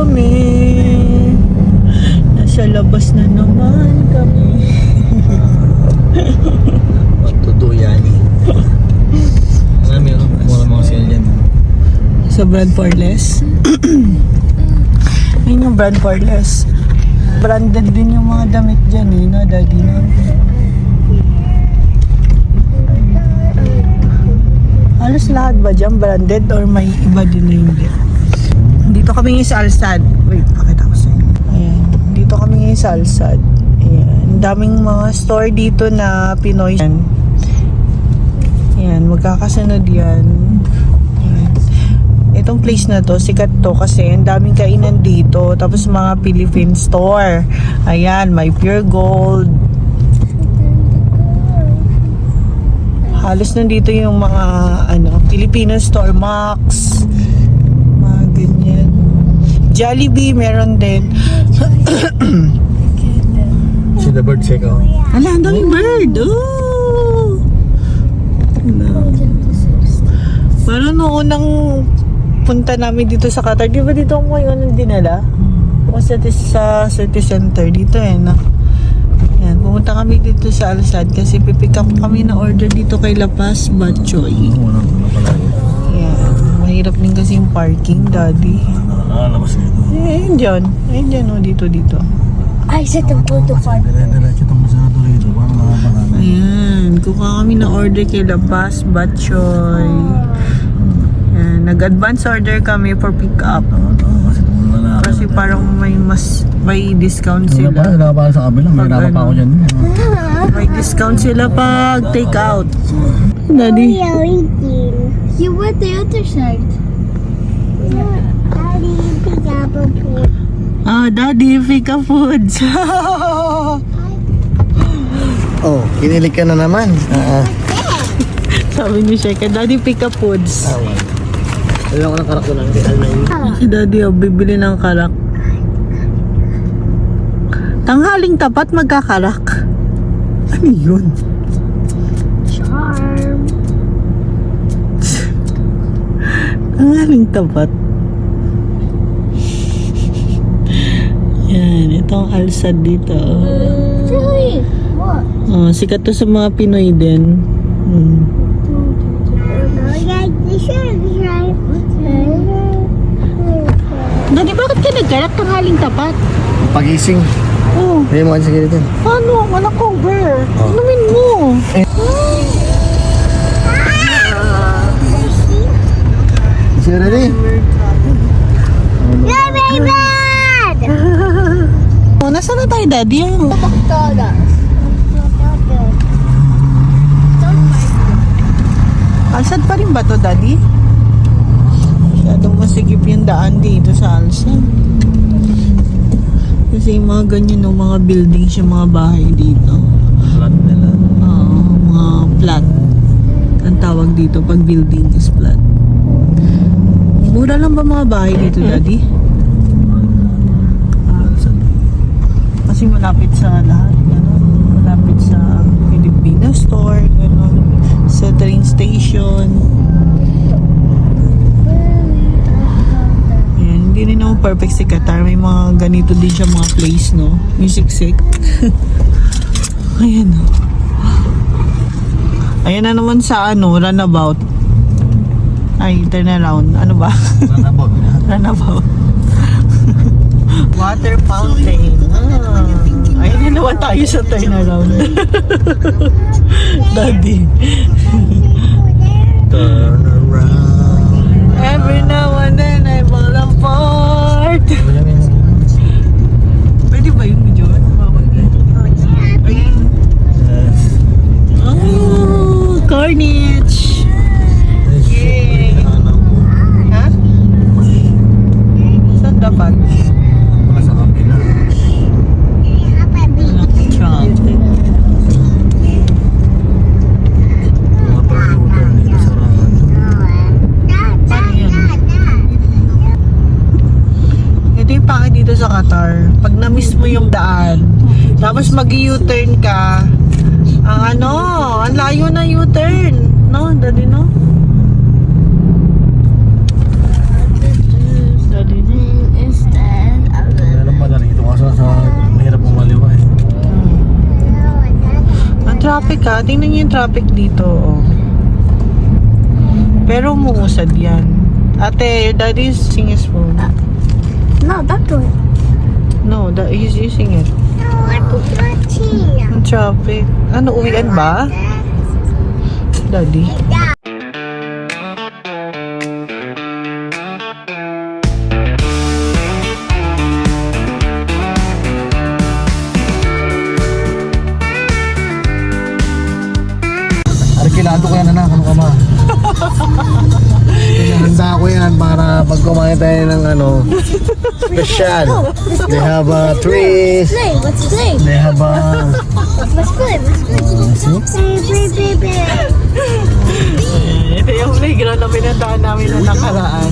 kami. Nasa labas na naman kami. What to do yan eh. Meron mura mga sale dyan. Sa Bradfordless. Ayun yung Bradfordless. Branded din yung mga damit dyan eh, no, daddy, no? Halos lahat ba dyan branded or may iba din na hindi? Dito kami ngayon sa Alsad. Wait, pakita ko sa inyo. Ayan. Dito kami ngayon sa Alsad. Ayan. Daming mga store dito na Pinoy. Ayan. Magkakasunod yan. Ayan. Itong place na to, sikat to kasi ang daming kainan dito. Tapos mga Philippine store. Ayan. May Pure Gold. Halos nandito yung mga Filipino store, Max, mga ganyan. Jollibee meron din. See the bird check out. Ala, ang daming bird. Oh! No. Parang noong unang punta namin dito sa Qatar, di ba dito mo yung dinala? O sa city center dito no? Yan, pumunta kami dito sa Alsad kasi pipick up kami na order dito kay La Paz Batchoy. Yan, mahirap din kasi yung parking, daddy. Nakalabas nito. Ayun dyan, dito. I said the photo farm. Dire-diretso itong masarado rito. Parang makapakanan. Ayan, kuha kami na order kay La Paz Batchoy. Yan, nag-advance order kami for pick up. Kasi parang may discount sila. Wala pa sa kabila. May napa pa ako dyan. May discount sila pag take out. Daddy. You went the other side. Daddy, pick up a food. Daddy, Fika Foods. Oh, kinilig ka na naman. Sabi ni Sheka, Daddy, Fika Foods. Alam ko ng karak doon. Si Daddy, bibili ng karak. Tanghaling tapat, magkakarak. Ano yun? Charm. Tanghaling tapat. Yan, itong Alsad dito. Really? What? Sikat to sa mga Pinoy din. Daddy, bakit ka nagkarak tanghaling tapat? Pagising. Oh, Hindi mo kasi sa gilid yan. paano? Walang cover. Inumin mo. Is you ready? You're very bad! Nasaan na tayo, Daddy? Alsad pa rin ba to, Daddy? Masyadong masigip yung daan dito sa Alsad. Kasi yung mga ganyan, mga buildings, yung mga bahay dito. Flat nila. Mga flat. Ang tawag dito pag building is flat. Mura lang ba mga bahay dito, Daddy? Kasi malapit sa lahat, gano'n. Malapit sa Filipino store, gano'n. Sa train station. Ayan, hindi rin naman perfect si Qatar. May mga ganito din siya mga place, no? Music sick. Ayan, no? Ayan na naman sa runabout. Ay, turn around. Ano ba? Runabout na. Runabout. Water fountain. Ayun na naman tayo sa turnaround. Daddy. Turn around. Every now and then I fall apart. Pwede ba yung video? Ayun. Oh, Corniche. Yay. Ha? Saan dapat? Sa kabila. Trump. Mga pag-uter nila sa Ito yung pangit dito sa Qatar. Pag na-miss mo yung daan, tapos mag-U-turn ka, ang layo na U-turn. No, Daddy, no? Daddy, no? Is that traffic ha. Tingnan niyo yung traffic dito. Oh. Pero umuusad yan. Ate, your daddy is using his phone. No, that's one. No, he's using it. No, I'm watching. Ang traffic. Ano, uwian ba? Daddy? Arkilado ko yan anak, ano ka ma? Handa ko yan para pag kumain tayo ng ano, special. They have trees. Play, let's play. They have Let's play, baby. Ito yung playground na pinuntahan namin na nakaraan.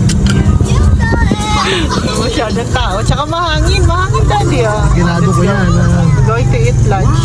Masyadong tao. Tsaka mahangin. Mahangin daddy ah. Arkilado ko yan. We're going to eat lunch.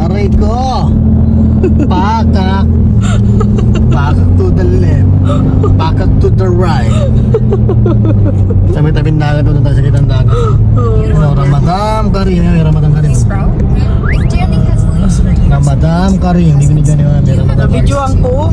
Aray ko! Pakak! Pakak to the left. Pakak to the right. Sa may tabing dagat doon tayo sa kitang dagat. Ano, Ramadan Karim. May Ramadan Karim. Sprout. If Danny has leaves for Ramadan Karim. Hindi binigyan ni Ramadan Karim. Nabidyoan ko.